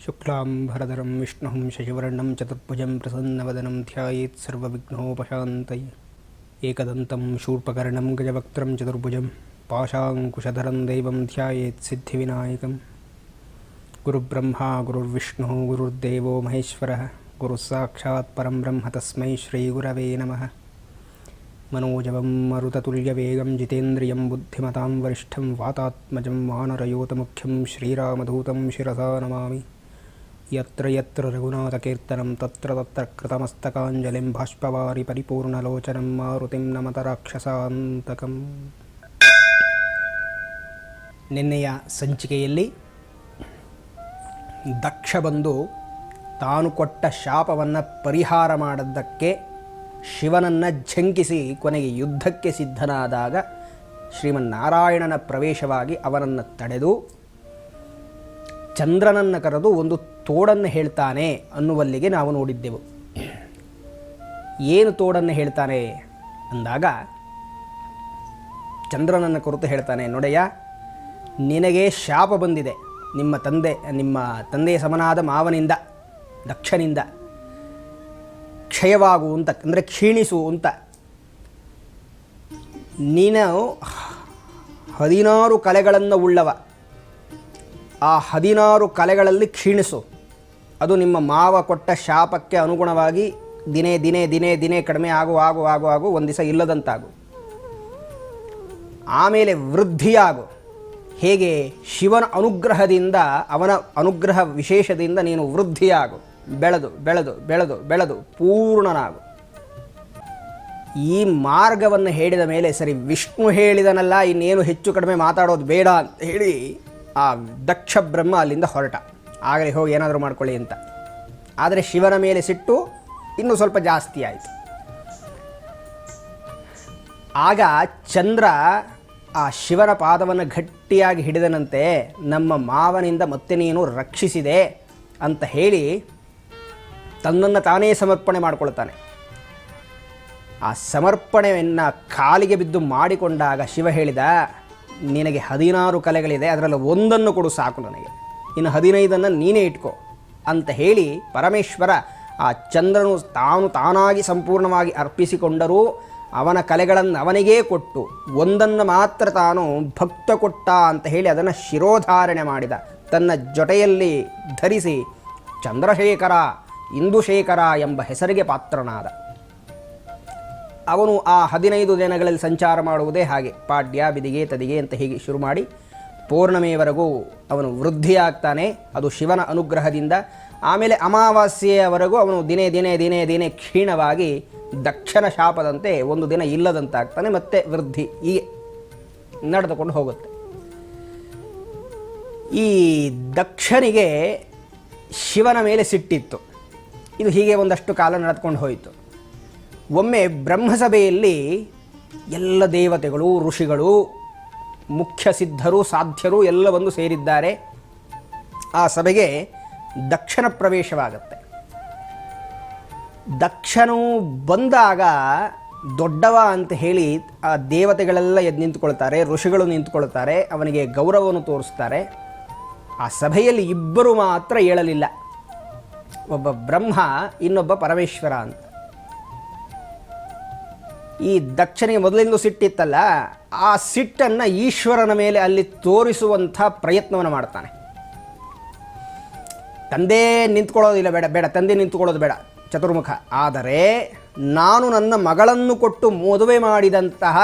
ಶುಕ್ಲಾಂಬರಧರಂ ವಿಷ್ಣುಂ ಶಶಿವರ್ಣಂ ಚತುರ್ಭುಜಂ ಪ್ರಸನ್ನವದನಂ ಧ್ಯಾಯೇತ್ ಸರ್ವವಿಘ್ನೋಪಶಾಂತಯೇ ಏಕದಂತಂ ಶೂರ್ಪಕರ್ಣಂ ಗಜವಕ್ತ್ರಂ ಚತುರ್ಭುಜಂ ಪಾಶಾಂಕುಶಧರಂ ದೈವಂ ಧ್ಯಾಯೇತ್ ಸಿದ್ಧಿವಿನಾಯಕಂ ಗುರುಬ್ರಹ್ಮ ಗುರುರ್ವಿಷ್ಣುಃ ಗುರುರ್ದೇವೋ ಮಹೇಶ್ವರಃ ಗುರುಸ್ಸಾಕ್ಷಾತ್ ಪರಂ ಬ್ರಹ್ಮ ತಸ್ಮೈ ಶ್ರೀಗುರವೇ ನಮಃ ಮನೋಜವಂ ಮರುತತುಲ್ಯವೇಗಂ ಜಿತೇಂದ್ರಿಯಂ ಬುದ್ಧಿಮತಾಂ ವರಿಷ್ಠಂ ವಾತಾತ್ಮಜಂ ವಾನರಯೋತಮುಖ್ಯಂ ಶ್ರೀರಾಮದೂತಂ ಶಿರಸಾ ನಮಾಮಿ ಯತ್ರ ಯತ್ರ ರಘುನಾಥಕೀರ್ತನಂ ತತ್ರ ತತ್ರ ಕೃತಮಸ್ತಕಾಂಜಲಿಂ ಬಾಷ್ಪವಾರಿ ಪರಿಪೂರ್ಣಲೋಚನಂ ಮಾರುತಿಂ ನಮತ ರಾಕ್ಷಸಾಂತಕಂ. ನಿನ್ನೆಯ ಸಂಚಿಕೆಯಲ್ಲಿ ದಕ್ಷ ಬಂದು ತಾನು ಕೊಟ್ಟ ಶಾಪವನ್ನು ಪರಿಹಾರ ಮಾಡಿದ್ದಕ್ಕೆ ಶಿವನನ್ನು ಝಂಕಿಸಿ ಕೊನೆಗೆ ಯುದ್ಧಕ್ಕೆ ಸಿದ್ಧನಾದಾಗ ಶ್ರೀಮನ್ನಾರಾಯಣನ ಪ್ರವೇಶವಾಗಿ ಅವನನ್ನು ತಡೆದು ಚಂದ್ರನನ್ನು ಕರೆದು ಒಂದು ತೋಡನ್ನು ಹೇಳ್ತಾನೆ ಅನ್ನುವಲ್ಲಿಗೆ ನಾವು ನೋಡಿದ್ದೆವು. ಏನು ತೋಡನ್ನು ಹೇಳ್ತಾನೆ ಅಂದಾಗ ಚಂದ್ರನನ್ನು ಕುರಿತು ಹೇಳ್ತಾನೆ, ನೋಡೆಯ, ನಿನಗೆ ಶಾಪ ಬಂದಿದೆ ನಿಮ್ಮ ತಂದೆಯ ಸಮನಾದ ಮಾವನಿಂದ, ದಕ್ಷನಿಂದ. ಕ್ಷಯವಾಗು ಅಂತ ಅಂದರೆ ಕ್ಷೀಣಿಸು ಅಂತ. ನೀನು 16 ಕಲೆಗಳನ್ನು ಉಳ್ಳವ. ಆ 16 ಕಲೆಗಳಲ್ಲಿ ಕ್ಷೀಣಿಸು. ಅದು ನಿಮ್ಮ ಮಾವ ಕೊಟ್ಟ ಶಾಪಕ್ಕೆ ಅನುಗುಣವಾಗಿ ದಿನೇ ದಿನೇ ದಿನೇ ದಿನೇ ಕಡಿಮೆ ಆಗು ಒಂದು ದಿವಸ ಇಲ್ಲದಂತಾಗು. ಆಮೇಲೆ ವೃದ್ಧಿಯಾಗು. ಹೇಗೆ? ಶಿವನ ಅನುಗ್ರಹದಿಂದ, ಅವನ ಅನುಗ್ರಹ ವಿಶೇಷದಿಂದ ನೀನು ವೃದ್ಧಿಯಾಗು. ಬೆಳೆದು ಬೆಳೆದು ಬೆಳೆದು ಬೆಳೆದು ಪೂರ್ಣನಾಗು. ಈ ಮಾರ್ಗವನ್ನು ಹೇಳಿದ ಮೇಲೆ ಸರಿ, ವಿಷ್ಣು ಹೇಳಿದನಲ್ಲ, ಇನ್ನೇನು ಹೆಚ್ಚು ಕಡಿಮೆ ಮಾತಾಡೋದು ಬೇಡ ಅಂತ ಹೇಳಿ ಆ ದಕ್ಷ ಬ್ರಹ್ಮ ಅಲ್ಲಿಂದ ಹೊರಟ. ಆಗಲೇ ಹೋಗಿ ಏನಾದರೂ ಮಾಡ್ಕೊಳ್ಳಿ ಅಂತ. ಆದರೆ ಶಿವನ ಮೇಲೆ ಸಿಟ್ಟು ಇನ್ನೂ ಸ್ವಲ್ಪ ಜಾಸ್ತಿ ಆಯಿತು. ಆಗ ಚಂದ್ರ ಆ ಶಿವನ ಪಾದವನ್ನು ಗಟ್ಟಿಯಾಗಿ ಹಿಡಿದನಂತೆ. ನಮ್ಮ ಮಾವನಿಂದ ಮತ್ತೆ ನೀನು ರಕ್ಷಿಸಿದೆ ಅಂತ ಹೇಳಿ ತನ್ನನ್ನು ತಾನೇ ಸಮರ್ಪಣೆ ಮಾಡಿಕೊಳ್ತಾನೆ. ಆ ಸಮರ್ಪಣೆಯನ್ನು ಕಾಲಿಗೆ ಬಿದ್ದು ಮಾಡಿಕೊಂಡಾಗ ಶಿವ ಹೇಳಿದ, ನಿನಗೆ 16 ಕಲೆಗಳಿದೆ, ಅದರಲ್ಲಿ ಒಂದನ್ನು ಕೊಡು ಸಾಕು ನನಗೆ, ಇನ್ನು 15 ನೀನೇ ಇಟ್ಕೋ ಅಂತ ಹೇಳಿ ಪರಮೇಶ್ವರ ಆ ಚಂದ್ರನು ತಾನಾಗಿ ಸಂಪೂರ್ಣವಾಗಿ ಅರ್ಪಿಸಿಕೊಂಡರೂ ಅವನ ಕಲೆಗಳನ್ನು ಅವನಿಗೇ ಕೊಟ್ಟು ಒಂದನ್ನು ಮಾತ್ರ ತಾನು ಭಕ್ತ ಕೊಟ್ಟ ಅಂತ ಹೇಳಿ ಅದನ್ನು ಶಿರೋಧಾರಣೆ ಮಾಡಿದ. ತನ್ನ ಜೊತೆಯಲ್ಲಿ ಧರಿಸಿ ಚಂದ್ರಶೇಖರ, ಇಂದುಶೇಖರ ಎಂಬ ಹೆಸರಿಗೆ ಪಾತ್ರನಾದ. ಅವನು ಆ 15 ದಿನಗಳಲ್ಲಿ ಸಂಚಾರ ಮಾಡುವುದೇ ಹಾಗೆ, ಪಾಡ್ಯ, ಬಿದಿಗೆ, ತದಿಗೆ ಅಂತ ಹೀಗೆ ಶುರು ಮಾಡಿ ಪೌರ್ಣಮೆಯವರೆಗೂ ಅವನು ವೃದ್ಧಿಯಾಗ್ತಾನೆ. ಅದು ಶಿವನ ಅನುಗ್ರಹದಿಂದ. ಆಮೇಲೆ ಅಮಾವಾಸ್ಯೆಯವರೆಗೂ ಅವನು ದಿನೇ ದಿನೇ ದಿನೇ ದಿನೇ ಕ್ಷೀಣವಾಗಿ ದಕ್ಷನ ಶಾಪದಂತೆ ಒಂದು ದಿನ ಇಲ್ಲದಂತಾಗ್ತಾನೆ. ಮತ್ತೆ ವೃದ್ಧಿ ಹೀಗೆ ನಡೆದುಕೊಂಡು ಹೋಗುತ್ತೆ. ಈ ದಕ್ಷನಿಗೆ ಶಿವನ ಮೇಲೆ ಸಿಟ್ಟಿತ್ತು. ಇದು ಹೀಗೆ ಒಂದಷ್ಟು ಕಾಲ ನಡೆದುಕೊಂಡು ಹೋಯಿತು. ಒಮ್ಮೆ ಬ್ರಹ್ಮಸಭೆಯಲ್ಲಿ ಎಲ್ಲ ದೇವತೆಗಳು, ಋಷಿಗಳು, ಮುಖ್ಯ ಸಿದ್ಧರು, ಸಾಧ್ಯರು ಎಲ್ಲ ಬಂದು ಸೇರಿದ್ದಾರೆ. ಆ ಸಭೆಗೆ ದಕ್ಷನ ಪ್ರವೇಶವಾಗುತ್ತೆ. ದಕ್ಷನು ಬಂದಾಗ ದೊಡ್ಡವ ಅಂತ ಹೇಳಿ ಆ ದೇವತೆಗಳೆಲ್ಲ ಎದ್ದು ನಿಂತುಕೊಳ್ತಾರೆ, ಋಷಿಗಳು ನಿಂತುಕೊಳ್ತಾರೆ, ಅವನಿಗೆ ಗೌರವವನ್ನು ತೋರಿಸ್ತಾರೆ. ಆ ಸಭೆಯಲ್ಲಿ ಇಬ್ಬರು ಮಾತ್ರ ಏಳಲಿಲ್ಲ, ಒಬ್ಬ ಬ್ರಹ್ಮ, ಇನ್ನೊಬ್ಬ ಪರಮೇಶ್ವರ ಅಂತ. ಈ ದಕ್ಷನಿಗೆ ಮೊದಲಿಂದ ಸಿಟ್ಟಿತ್ತಲ್ಲ, ಆ ಸಿಟ್ಟನ್ನು ಈಶ್ವರನ ಮೇಲೆ ಅಲ್ಲಿ ತೋರಿಸುವಂಥ ಪ್ರಯತ್ನವನ್ನು ಮಾಡ್ತಾನೆ. ತಂದೆ ನಿಂತ್ಕೊಳ್ಳೋದಿಲ್ಲ, ಬೇಡ ತಂದೆ ನಿಂತ್ಕೊಳ್ಳೋದು ಬೇಡ, ಚತುರ್ಮುಖ. ಆದರೆ ನಾನು ನನ್ನ ಮಗಳನ್ನು ಕೊಟ್ಟು ಮದುವೆ ಮಾಡಿದಂತಹ,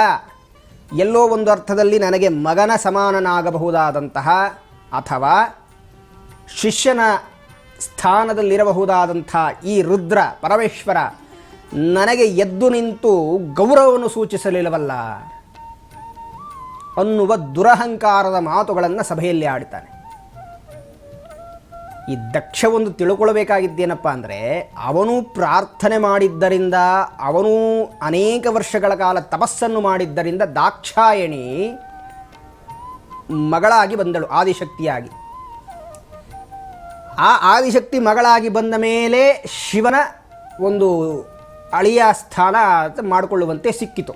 ಎಲ್ಲೋ ಒಂದು ಅರ್ಥದಲ್ಲಿ ನನಗೆ ಮಗನ ಸಮಾನನಾಗಬಹುದಾದಂತಹ ಅಥವಾ ಶಿಷ್ಯನ ಸ್ಥಾನದಲ್ಲಿರಬಹುದಾದಂಥ ಈ ರುದ್ರ ಪರಮೇಶ್ವರ ನನಗೆ ಎದ್ದು ನಿಂತು ಗೌರವವನ್ನು ಸೂಚಿಸಲಿಲ್ಲವಲ್ಲ ಅನ್ನುವ ದುರಹಂಕಾರದ ಮಾತುಗಳನ್ನು ಸಭೆಯಲ್ಲಿ ಆಡ್ತಾನೆ. ಈ ದಕ್ಷ ಒಂದು ತಿಳ್ಕೊಳ್ಬೇಕಾಗಿದ್ದೇನಪ್ಪ ಅಂದರೆ, ಅವನು ಪ್ರಾರ್ಥನೆ ಮಾಡಿದ್ದರಿಂದ, ಅವನು ಅನೇಕ ವರ್ಷಗಳ ಕಾಲ ತಪಸ್ಸನ್ನು ಮಾಡಿದ್ದರಿಂದ ದಾಕ್ಷಾಯಣಿ ಮಗಳಾಗಿ ಬಂದಳು, ಆದಿಶಕ್ತಿಯಾಗಿ. ಆ ಆದಿಶಕ್ತಿ ಮಗಳಾಗಿ ಬಂದ ಮೇಲೆ ಶಿವನ ಒಂದು ಅಳಿಯ ಸ್ಥಾನ ಮಾಡಿಕೊಳ್ಳುವಂತೆ ಸಿಕ್ಕಿತು.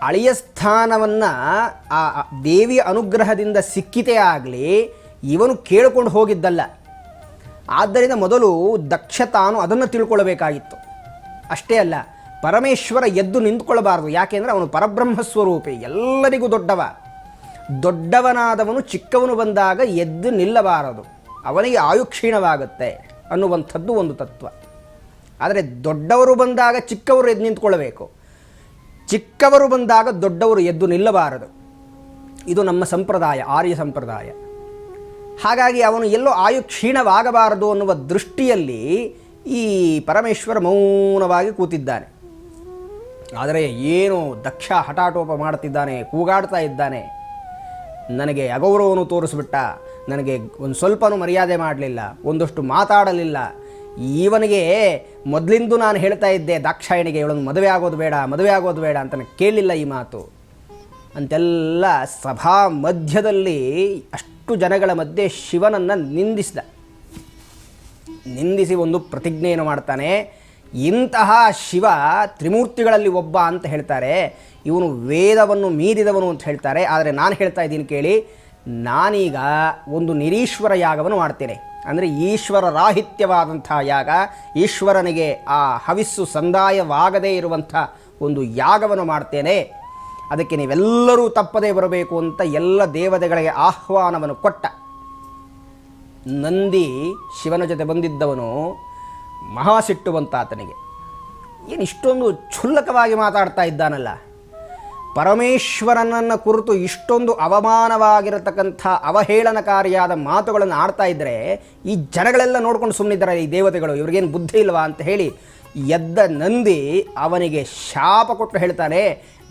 ಅಳಿಯ ಸ್ಥಾನವನ್ನು ಆ ದೇವಿಯ ಅನುಗ್ರಹದಿಂದ ಸಿಕ್ಕಿತೇ ಆಗಲಿ, ಇವನು ಕೇಳಿಕೊಂಡು ಹೋಗಿದ್ದಲ್ಲ. ಆದ್ದರಿಂದ ಮೊದಲು ದಕ್ಷ ತಾನು ಅದನ್ನು ತಿಳ್ಕೊಳ್ಬೇಕಾಗಿತ್ತು. ಅಷ್ಟೇ ಅಲ್ಲ, ಪರಮೇಶ್ವರ ಎದ್ದು ನಿಂತ್ಕೊಳ್ಬಾರ್ದು. ಯಾಕೆಂದರೆ ಅವನು ಪರಬ್ರಹ್ಮ ಸ್ವರೂಪಿ, ಎಲ್ಲರಿಗೂ ದೊಡ್ಡವನಾದವನು ಚಿಕ್ಕವನು ಬಂದಾಗ ಎದ್ದು ನಿಲ್ಲಬಾರದು, ಅವನಿಗೆ ಆಯುಕ್ಷೀಣವಾಗುತ್ತೆ ಅನ್ನುವಂಥದ್ದು ಒಂದು ತತ್ವ. ಆದರೆ ದೊಡ್ಡವರು ಬಂದಾಗ ಚಿಕ್ಕವರು ಎದ್ದು ನಿಂತ್ಕೊಳ್ಬೇಕು, ಚಿಕ್ಕವರು ಬಂದಾಗ ದೊಡ್ಡವರು ಎದ್ದು ನಿಲ್ಲಬಾರದು. ಇದು ನಮ್ಮ ಸಂಪ್ರದಾಯ, ಆರ್ಯ ಸಂಪ್ರದಾಯ. ಹಾಗಾಗಿ ಅವನು ಎಲ್ಲೋ ಆಯುಕ್ಷೀಣವಾಗಬಾರದು ಅನ್ನುವ ದೃಷ್ಟಿಯಲ್ಲಿ ಈ ಪರಮೇಶ್ವರ ಮೌನವಾಗಿ ಕೂತಿದ್ದಾನೆ. ಆದರೆ ಏನು ದಕ್ಷ ಹಠಾಟೋಪ ಮಾಡ್ತಿದ್ದಾನೆ, ಕೂಗಾಡ್ತಾ ಇದ್ದಾನೆ. ನನಗೆ ಅಗೌರವವನ್ನು ತೋರಿಸ್ಬಿಟ್ಟ, ನನಗೆ ಒಂದು ಸ್ವಲ್ಪನೂ ಮರ್ಯಾದೆ ಮಾಡಲಿಲ್ಲ, ಒಂದಷ್ಟು ಮಾತಾಡಲಿಲ್ಲ. ಇವನಿಗೆ ಮೊದಲಿಂದು ನಾನು ಹೇಳ್ತಾ ಇದ್ದೆ ದಾಕ್ಷಾಯಣಿಗೆ, ಇವಳನ್ನು ಮದುವೆ ಆಗೋದು ಬೇಡ ಅಂತ ಕೇಳಲಿಲ್ಲ ಈ ಮಾತು ಅಂತೆಲ್ಲ ಸಭಾ ಮಧ್ಯದಲ್ಲಿ ಅಷ್ಟು ಜನಗಳ ಮಧ್ಯೆ ಶಿವನನ್ನು ನಿಂದಿಸಿ ಒಂದು ಪ್ರತಿಜ್ಞೆಯನ್ನು ಮಾಡ್ತಾನೆ. ಇಂತಹ ಶಿವ ತ್ರಿಮೂರ್ತಿಗಳಲ್ಲಿ ಒಬ್ಬ ಅಂತ ಹೇಳ್ತಾರೆ, ಇವನು ವೇದವನ್ನು ಮೀರಿದವನು ಅಂತ ಹೇಳ್ತಾರೆ. ಆದರೆ ನಾನು ಹೇಳ್ತಾ ಇದ್ದೀನಿ ಕೇಳಿ, ನಾನೀಗ ಒಂದು ನಿರೀಶ್ವರ ಯಾಗವನ್ನು ಮಾಡ್ತೇನೆ. ಅಂದರೆ ಈಶ್ವರ ರಾಹಿತ್ಯವಾದಂಥ ಯಾಗ, ಈಶ್ವರನಿಗೆ ಆ ಹವಿಸ್ಸು ಸಂದಾಯವಾಗದೇ ಇರುವಂಥ ಒಂದು ಯಾಗವನ್ನು ಮಾಡ್ತೇನೆ. ಅದಕ್ಕೆ ನೀವೆಲ್ಲರೂ ತಪ್ಪದೇ ಬರಬೇಕು ಅಂತ ಎಲ್ಲ ದೇವತೆಗಳಿಗೆ ಆಹ್ವಾನವನ್ನು ಕೊಟ್ಟ. ನಂದಿ ಶಿವನ ಜೊತೆ ಬಂದಿದ್ದವನು ಮಹಾಸಿಟ್ಟು ಬಂತ ಆತನಿಗೆ. ಏನು ಇಷ್ಟೊಂದು ಕ್ಷುಲ್ಲಕವಾಗಿ ಮಾತಾಡ್ತಾ ಇದ್ದಾನಲ್ಲ, ಪರಮೇಶ್ವರನನ್ನು ಕುರಿತು ಇಷ್ಟೊಂದು ಅವಮಾನವಾಗಿರತಕ್ಕಂಥ ಅವಹೇಳನಕಾರಿಯಾದ ಮಾತುಗಳನ್ನು ಆಡ್ತಾ ಇದ್ದರೆ ಈ ಜನಗಳೆಲ್ಲ ನೋಡ್ಕೊಂಡು ಸುಮ್ಮನಿದ್ದಾರೆ, ಈ ದೇವತೆಗಳು ಇವ್ರಿಗೇನು ಬುದ್ಧಿ ಇಲ್ವಾ ಅಂತ ಹೇಳಿ ಎದ್ದ ನಂದಿ ಅವನಿಗೆ ಶಾಪ ಕೊಟ್ಟು ಹೇಳ್ತಾನೆ,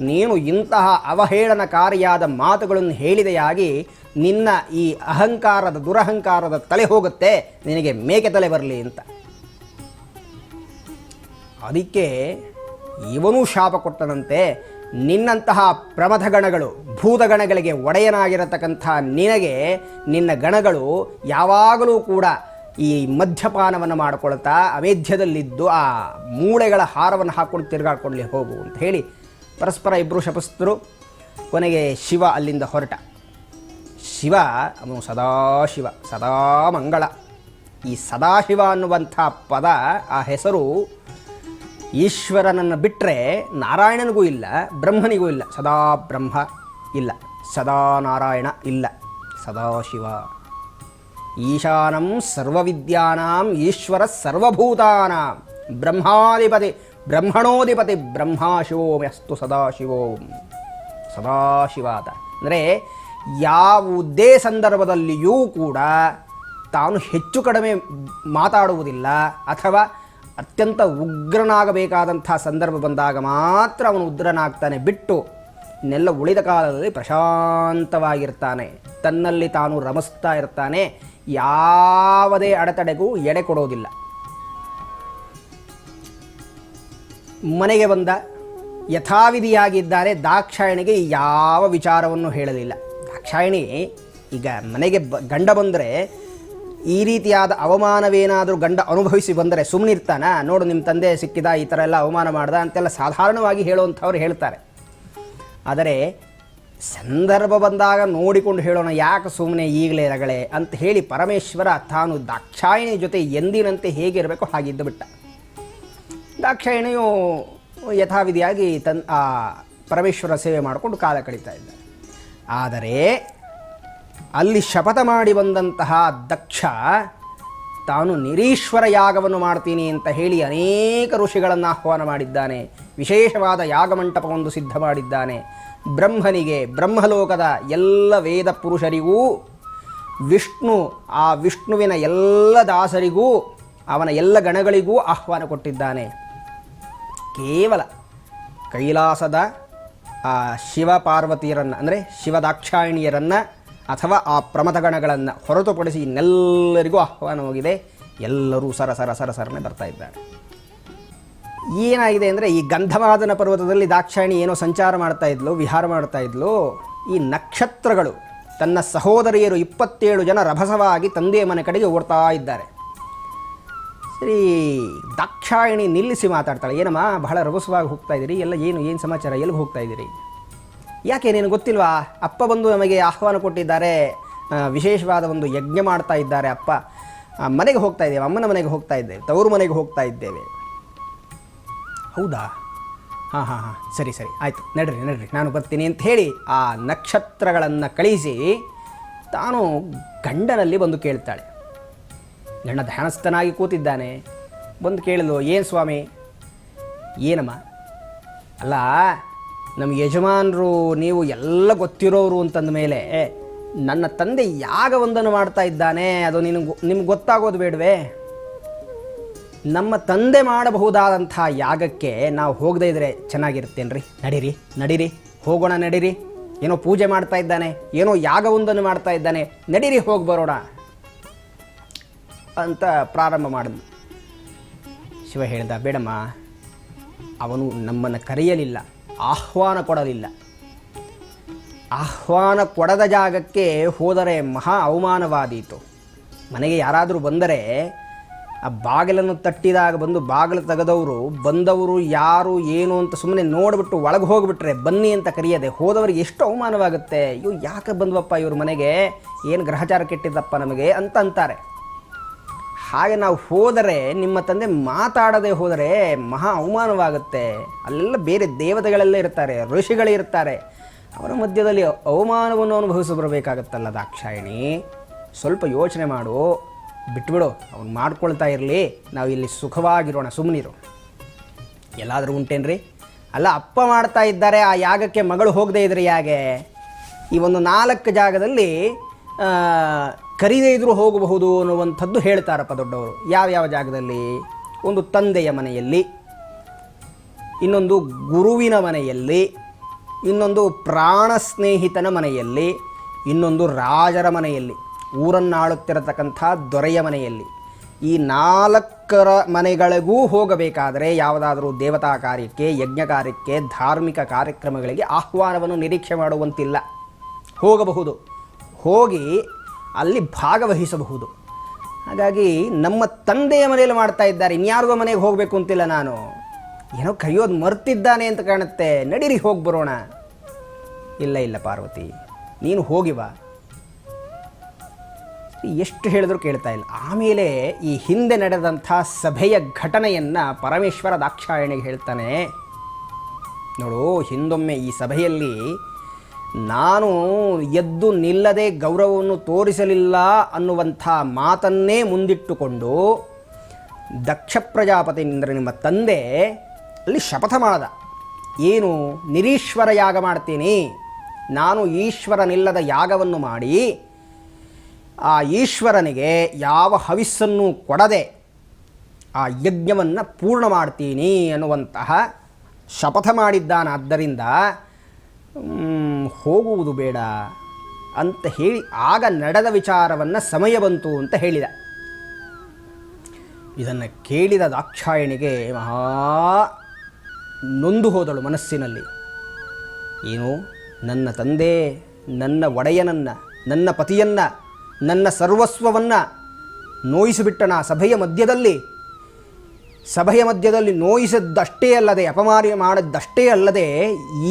ನೀನು ಇಂತಹ ಅವಹೇಳನಕಾರಿಯಾದ ಮಾತುಗಳನ್ನು ಹೇಳಿದೆಯಾಗಿ ನಿನ್ನ ಈ ದುರಹಂಕಾರದ ತಲೆ ಹೋಗುತ್ತೆ, ನಿನಗೆ ಮೇಕೆ ತಲೆ ಬರಲಿ ಅಂತ. ಅದಕ್ಕೆ ಇವನೂ ಶಾಪ ಕೊಟ್ಟನಂತೆ, ನಿನ್ನಂತಹ ಪ್ರಮಥಗಣಗಳು ಭೂತಗಣಗಳಿಗೆ ಒಡೆಯನಾಗಿರತಕ್ಕಂಥ ನಿನ್ನ ಗಣಗಳು ಯಾವಾಗಲೂ ಕೂಡ ಈ ಮದ್ಯಪಾನವನ್ನು ಮಾಡಿಕೊಳ್ತಾ ಅಮೇಧ್ಯದಲ್ಲಿದ್ದು ಆ ಮೂಳೆಗಳ ಹಾರವನ್ನು ಹಾಕ್ಕೊಂಡು ತಿರುಗಾಡ್ಕೊಳ್ಳಿ ಹೋಗು ಅಂತ ಹೇಳಿ ಪರಸ್ಪರ ಇಬ್ಬರು ಶಪಿಸಿದ್ರು. ಕೊನೆಗೆ ಶಿವ ಅಲ್ಲಿಂದ ಹೊರಟ. ಶಿವ ಅವನು ಸದಾಶಿವ, ಸದಾ ಮಂಗಳ. ಈ ಸದಾಶಿವ ಅನ್ನುವಂಥ ಪದ, ಆ ಹೆಸರು ಈಶ್ವರನನ್ನು ಬಿಟ್ಟರೆ ನಾರಾಯಣನಿಗೂ ಇಲ್ಲ, ಬ್ರಹ್ಮನಿಗೂ ಇಲ್ಲ. ಸದಾ ಬ್ರಹ್ಮ ಇಲ್ಲ, ಸದಾ ನಾರಾಯಣ ಇಲ್ಲ, ಸದಾಶಿವ. ಈಶಾನಂ ಸರ್ವವಿದ್ಯಾನಾಂ ಈಶ್ವರ ಸರ್ವಭೂತಾನಾಂ ಬ್ರಹ್ಮಣೋಧಿಪತಿ ಬ್ರಹ್ಮಾಶಿವೋಮ್ಯಸ್ತು ಸದಾಶಿವೋಂ. ಸದಾಶಿವಾದ ಅಂದರೆ ಯಾವುದೇ ಸಂದರ್ಭದಲ್ಲಿಯೂ ಕೂಡ ತಾನು ಹೆಚ್ಚು ಕಡಿಮೆ ಮಾತಾಡುವುದಿಲ್ಲ, ಅಥವಾ ಅತ್ಯಂತ ಉಗ್ರನಾಗಬೇಕಾದಂಥ ಸಂದರ್ಭ ಬಂದಾಗ ಮಾತ್ರ ಅವನು ಉಗ್ರನಾಗ್ತಾನೆ, ಬಿಟ್ಟು ಇನ್ನೆಲ್ಲ ಉಳಿದ ಕಾಲದಲ್ಲಿ ಪ್ರಶಾಂತವಾಗಿರ್ತಾನೆ, ತನ್ನಲ್ಲಿ ತಾನು ರಮಿಸ್ತಾ ಇರ್ತಾನೆ, ಯಾವುದೇ ಅಡೆತಡೆಗೂ ಎಡೆ ಕೊಡೋದಿಲ್ಲ. ಮನೆಗೆ ಬಂದ, ಯಥಾವಿಧಿಯಾಗಿದ್ದಾರೆ. ದಾಕ್ಷಾಯಣಿಗೆ ಯಾವ ವಿಚಾರವನ್ನು ಹೇಳಲಿಲ್ಲ. ದಾಕ್ಷಾಯಣಿ ಈಗ ಮನೆಗೆ ಗಂಡ ಬಂದರೆ ಈ ರೀತಿಯಾದ ಅವಮಾನವೇನಾದರೂ ಗಂಡ ಅನುಭವಿಸಿ ಬಂದರೆ ಸುಮ್ಮನಿರ್ತಾನ? ನೋಡು ನಿಮ್ಮ ತಂದೆ ಸಿಕ್ಕಿದ, ಈ ಥರ ಎಲ್ಲ ಅವಮಾನ ಮಾಡ್ದ ಅಂತೆಲ್ಲ ಸಾಧಾರಣವಾಗಿ ಹೇಳುವಂಥವ್ರು ಹೇಳ್ತಾರೆ. ಆದರೆ ಸಂದರ್ಭ ಬಂದಾಗ ನೋಡಿಕೊಂಡು ಹೇಳೋಣ, ಯಾಕೆ ಸುಮ್ಮನೆ ಈಗಲೇ ರಗಳೆ ಅಂತ ಹೇಳಿ ಪರಮೇಶ್ವರ ತಾನು ದಾಕ್ಷಾಯಣಿ ಜೊತೆ ಎಂದಿನಂತೆ ಹೇಗಿರಬೇಕು ಹಾಗಿದ್ದು ಬಿಟ್ಟ. ದಾಕ್ಷಾಯಣಿಯು ಯಥಾವಿಧಿಯಾಗಿ ಆ ಪರಮೇಶ್ವರ ಸೇವೆ ಮಾಡಿಕೊಂಡು ಕಾಲ ಕಳೀತಾ ಇದ್ದಾರೆ. ಆದರೆ ಅಲ್ಲಿ ಶಪಥ ಮಾಡಿ ಬಂದಂತಹ ದಕ್ಷ ತಾನು ನಿರೀಶ್ವರ ಯಾಗವನ್ನು ಮಾಡ್ತೀನಿ ಅಂತ ಹೇಳಿ ಅನೇಕ ಋಷಿಗಳನ್ನು ಆಹ್ವಾನ ಮಾಡಿದ್ದಾನೆ. ವಿಶೇಷವಾದ ಯಾಗಮಂಟಪವೊಂದು ಸಿದ್ಧ ಮಾಡಿದ್ದಾನೆ. ಬ್ರಹ್ಮನಿಗೆ, ಬ್ರಹ್ಮಲೋಕದ ಎಲ್ಲ ವೇದ ಪುರುಷರಿಗೂ, ಆ ವಿಷ್ಣುವಿನ ಎಲ್ಲ ದಾಸರಿಗೂ, ಅವನ ಎಲ್ಲ ಗಣಗಳಿಗೂ ಆಹ್ವಾನ ಕೊಟ್ಟಿದ್ದಾನೆ. ಕೇವಲ ಕೈಲಾಸದ ಆ ಶಿವ ಪಾರ್ವತಿಯರನ್ನು, ಅಂದರೆ ಶಿವದಾಕ್ಷಾಯಣಿಯರನ್ನು ಅಥವಾ ಆ ಪ್ರಮಥಗಣಗಳನ್ನು ಹೊರತುಪಡಿಸಿ ಇನ್ನೆಲ್ಲರಿಗೂ ಆಹ್ವಾನ ಹೋಗಿದೆ. ಎಲ್ಲರೂ ಸರಸರನೆ ಬರ್ತಾ ಇದ್ದಾರೆ. ಏನಾಗಿದೆ ಅಂದರೆ, ಈ ಗಂಧಮಾದನ ಪರ್ವತದಲ್ಲಿ ದಾಕ್ಷಾಯಣಿ ಏನೋ ಸಂಚಾರ ಮಾಡ್ತಾ ಇದ್ಲು, ವಿಹಾರ ಮಾಡ್ತಾ ಇದ್ಲು. ಈ ನಕ್ಷತ್ರಗಳು ತನ್ನ ಸಹೋದರಿಯರು 27 ಜನ ರಭಸವಾಗಿ ತಂದೆಯ ಮನೆ ಕಡೆಗೆ ಓಡ್ತಾ ಇದ್ದಾರೆ. ಸರಿ, ದಾಕ್ಷಾಯಿಣಿ ನಿಲ್ಲಿಸಿ ಮಾತಾಡ್ತಾಳೆ. ಏನಮ್ಮ ಬಹಳ ರಭಸವಾಗಿ ಹೋಗ್ತಾ ಇದ್ದೀರಿ, ಎಲ್ಲ ಏನು ಸಮಾಚಾರ, ಎಲ್ಲಿಗೆ ಹೋಗ್ತಾ ಇದ್ದೀರಿ? ಯಾಕೆ ನೀನು ಗೊತ್ತಿಲ್ವಾ, ಅಪ್ಪ ಬಂದು ನಮಗೆ ಆಹ್ವಾನ ಕೊಟ್ಟಿದ್ದಾರೆ, ವಿಶೇಷವಾದ ಒಂದು ಯಜ್ಞ ಮಾಡ್ತಾ ಇದ್ದಾರೆ, ಅಪ್ಪ ಮನೆಗೆ ಹೋಗ್ತಾ ಇದ್ದೇವೆ, ಅಮ್ಮನ ಮನೆಗೆ ಹೋಗ್ತಾ ಇದ್ದೇವೆ, ತವರು ಮನೆಗೆ ಹೋಗ್ತಾ ಇದ್ದೇವೆ. ಹೌದಾ, ಹಾಂ ಸರಿ ಆಯಿತು, ನಡ್ರಿ ನಾನು ಬರ್ತೀನಿ ಅಂತ ಹೇಳಿ ಆ ನಕ್ಷತ್ರಗಳನ್ನು ಕಳಿಸಿ ತಾನು ಗಂಡನಲ್ಲಿ ಬಂದು ಕೇಳ್ತಾಳೆ. ಗಂಡ ಧ್ಯಾನಸ್ಥನಾಗಿ ಕೂತಿದ್ದಾನೆ. ಬಂದು ಕೇಳಿದ್ಲು, ಏನು ಸ್ವಾಮಿ, ಏನಮ್ಮ? ಅಲ್ಲ, ನಮ್ಮ ಯಜಮಾನರು ನೀವು ಎಲ್ಲ ಗೊತ್ತಿರೋರು ಅಂತಂದ ಮೇಲೆ ನನ್ನ ತಂದೆ ಯಾಗವೊಂದನ್ನು ಮಾಡ್ತಾ ಇದ್ದಾನೆ, ಅದು ನಿಮ್ಗೆ ಗೊತ್ತಾಗೋದು ಬೇಡವೇ? ನಮ್ಮ ತಂದೆ ಮಾಡಬಹುದಾದಂಥ ಯಾಗಕ್ಕೆ ನಾವು ಹೋಗದೇ ಇದ್ದರೆ ಚೆನ್ನಾಗಿರುತ್ತೇನ್ರಿ? ನಡೀರಿ ಹೋಗೋಣ, ನಡೀರಿ. ಏನೋ ಪೂಜೆ ಮಾಡ್ತಾ ಇದ್ದಾನೆ, ಏನೋ ಯಾಗವೊಂದನ್ನು ಮಾಡ್ತಾ ಇದ್ದಾನೆ, ನಡೀರಿ ಹೋಗಿ ಬರೋಣ ಅಂತ ಪ್ರಾರಂಭ ಮಾಡಿದ್ನು. ಶಿವ ಹೇಳ್ದ, ಬೇಡಮ್ಮ, ಅವನು ನಮ್ಮನ್ನು ಕರೆಯಲಿಲ್ಲ, ಆಹ್ವಾನ ಕೊಡಲಿಲ್ಲ. ಆಹ್ವಾನ ಕೊಡದ ಜಾಗಕ್ಕೆ ಹೋದರೆ ಮಹಾ ಅವಮಾನವಾದೀತು. ಮನೆಗೆ ಯಾರಾದರೂ ಬಂದರೆ ಆ ಬಾಗಿಲನ್ನು ತಟ್ಟಿದಾಗ ಬಂದು ಬಾಗಿಲು ತೆಗೆದವರು ಬಂದವರು ಯಾರು ಏನು ಅಂತ ಸುಮ್ಮನೆ ನೋಡಿಬಿಟ್ಟು ಒಳಗೆ ಹೋಗಿಬಿಟ್ರೆ ಬನ್ನಿ ಅಂತ ಕರೆಯದೆ ಹೋದವರಿಗೆ ಎಷ್ಟು ಅವಮಾನವಾಗುತ್ತೆ. ಅಯ್ಯೋ ಯಾಕೆ ಬಂದ್ವಪ್ಪ ಇವ್ರ ಮನೆಗೆ, ಏನು ಗ್ರಹಚಾರ ಕೆಟ್ಟಿದ್ದಪ್ಪ ನಮಗೆ ಅಂತ ಅಂತಾರೆ. ಹಾಗೆ ನಾವು ಹೋದರೆ, ನಿಮ್ಮ ತಂದೆ ಮಾತಾಡದೆ ಹೋದರೆ ಮಹಾ ಅವಮಾನವಾಗುತ್ತೆ. ಅಲ್ಲೆಲ್ಲ ಬೇರೆ ದೇವತೆಗಳೆಲ್ಲ ಇರ್ತಾರೆ, ಋಷಿಗಳೇ ಇರ್ತಾರೆ, ಅವರ ಮಧ್ಯದಲ್ಲಿ ಅವಮಾನವನ್ನು ಅನುಭವಿಸಿ ಬರಬೇಕಾಗತ್ತಲ್ಲ ದಾಕ್ಷಾಯಿಣಿ. ಸ್ವಲ್ಪ ಯೋಚನೆ ಮಾಡು, ಬಿಟ್ಬಿಡು, ಅವ್ನು ಮಾಡ್ಕೊಳ್ತಾ ಇರಲಿ, ನಾವು ಇಲ್ಲಿ ಸುಖವಾಗಿರೋಣ, ಸುಮ್ಮನಿರು. ಎಲ್ಲಾದರೂ ಉಂಟೇನ್ರಿ? ಅಲ್ಲ, ಅಪ್ಪ ಮಾಡ್ತಾ ಇದ್ದಾರೆ, ಆ ಯಾಗಕ್ಕೆ ಮಗಳು ಹೋಗದೇ ಇದ್ರೆ ಯಾಗೆ? ಈ ಒಂದು 4 ಜಾಗದಲ್ಲಿ ಕರೀದೇ ಇದ್ರೂ ಹೋಗಬಹುದು ಅನ್ನುವಂಥದ್ದು ಹೇಳ್ತಾರಪ್ಪ ದೊಡ್ಡವರು. ಯಾವ್ಯಾವ ಜಾಗದಲ್ಲಿ? ಒಂದು ತಂದೆಯ ಮನೆಯಲ್ಲಿ, ಇನ್ನೊಂದು ಗುರುವಿನ ಮನೆಯಲ್ಲಿ, ಇನ್ನೊಂದು ಪ್ರಾಣ ಸ್ನೇಹಿತನ ಮನೆಯಲ್ಲಿ, ಇನ್ನೊಂದು ರಾಜರ ಮನೆಯಲ್ಲಿ, ಊರನ್ನಾಳುತ್ತಿರತಕ್ಕಂಥ ದೊರೆಯ ಮನೆಯಲ್ಲಿ. ಈ 4 ಮನೆಗಳಿಗೂ ಹೋಗಬೇಕಾದರೆ ಯಾವುದಾದರೂ ದೇವತಾ ಕಾರ್ಯಕ್ಕೆ, ಯಜ್ಞ ಕಾರ್ಯಕ್ಕೆ, ಧಾರ್ಮಿಕ ಕಾರ್ಯಕ್ರಮಗಳಿಗೆ ಆಹ್ವಾನವನ್ನು ನಿರೀಕ್ಷೆ ಮಾಡುವಂತಿಲ್ಲ. ಹೋಗಬಹುದು, ಹೋಗಿ ಅಲ್ಲಿ ಭಾಗವಹಿಸಬಹುದು. ಹಾಗಾಗಿ ನಮ್ಮ ತಂದೆಯ ಮನೆಯಲ್ಲಿ ಮಾಡ್ತಾ ಇದ್ದಾರೆ, ಇನ್ಯಾರಿಗೋ ಮನೆಗೆ ಹೋಗಬೇಕು ಅಂತಿಲ್ಲ ನಾನು. ಏನೋ ಕರೆಯೋದು ಮರ್ತಿದ್ದಾನೆ ಅಂತ ಕಾಣುತ್ತೆ, ನಡೀರಿ ಹೋಗಿ ಬರೋಣ. ಇಲ್ಲ ಪಾರ್ವತಿ, ನೀನು ಹೋಗಿ ಬಾ. ಎಷ್ಟು ಹೇಳಿದ್ರು ಕೇಳ್ತಾ ಇಲ್ಲ. ಆಮೇಲೆ ಈ ಹಿಂದೆ ನಡೆದಂಥ ಸಭೆಯ ಘಟನೆಯನ್ನು ಪರಮೇಶ್ವರ ದಾಕ್ಷಾಯಣಿಗೆ ಹೇಳ್ತಾನೆ. ನೋಡು, ಹಿಂದೊಮ್ಮೆ ಈ ಸಭೆಯಲ್ಲಿ ನಾನು ಎದ್ದು ನಿಲ್ಲದೆ ಗೌರವವನ್ನು ತೋರಿಸಲಿಲ್ಲ ಅನ್ನುವಂಥ ಮಾತನ್ನೇ ಮುಂದಿಟ್ಟುಕೊಂಡು ದಕ್ಷ ಪ್ರಜಾಪತಿಯಿಂದ ನಿಮ್ಮ ತಂದೆ ಅಲ್ಲಿ ಶಪಥ ಮಾಡಿದ. ಏನು? ನಿರೀಶ್ವರ ಯಾಗ ಮಾಡ್ತೀನಿ, ನಾನು ಈಶ್ವರನಿಲ್ಲದ ಯಾಗವನ್ನು ಮಾಡಿ ಆ ಈಶ್ವರನಿಗೆ ಯಾವ ಹವಿಸ್ಸನ್ನು ಕೊಡದೆ ಆ ಯಜ್ಞವನ್ನು ಪೂರ್ಣ ಮಾಡ್ತೀನಿ ಅನ್ನುವಂತಹ ಶಪಥ ಮಾಡಿದ್ದಾನಾದ್ದರಿಂದ ಹೋಗುವುದು ಬೇಡ ಅಂತ ಹೇಳಿ ಆಗ ನಡೆದ ವಿಚಾರವನ್ನು ಸಮಯ ಬಂತು ಅಂತ ಹೇಳಿದ. ಇದನ್ನು ಕೇಳಿದ ದಾಕ್ಷಾಯಣಿಗೆ ಮಹಾ ನೊಂದು ಹೋದಳು ಮನಸ್ಸಿನಲ್ಲಿ. ಏನು, ನನ್ನ ತಂದೆ, ನನ್ನ ಒಡೆಯನನ್ನು, ನನ್ನ ಪತಿಯನ್ನು, ನನ್ನ ಸರ್ವಸ್ವವನ್ನು ನೋಯಿಸಿಬಿಟ್ಟನ ಸಭೆಯ ಮಧ್ಯದಲ್ಲಿ ನೋಯಿಸಿದ್ದಷ್ಟೇ ಅಲ್ಲದೆ, ಅಪಮಾನ ಮಾಡಿದ್ದಷ್ಟೇ ಅಲ್ಲದೆ,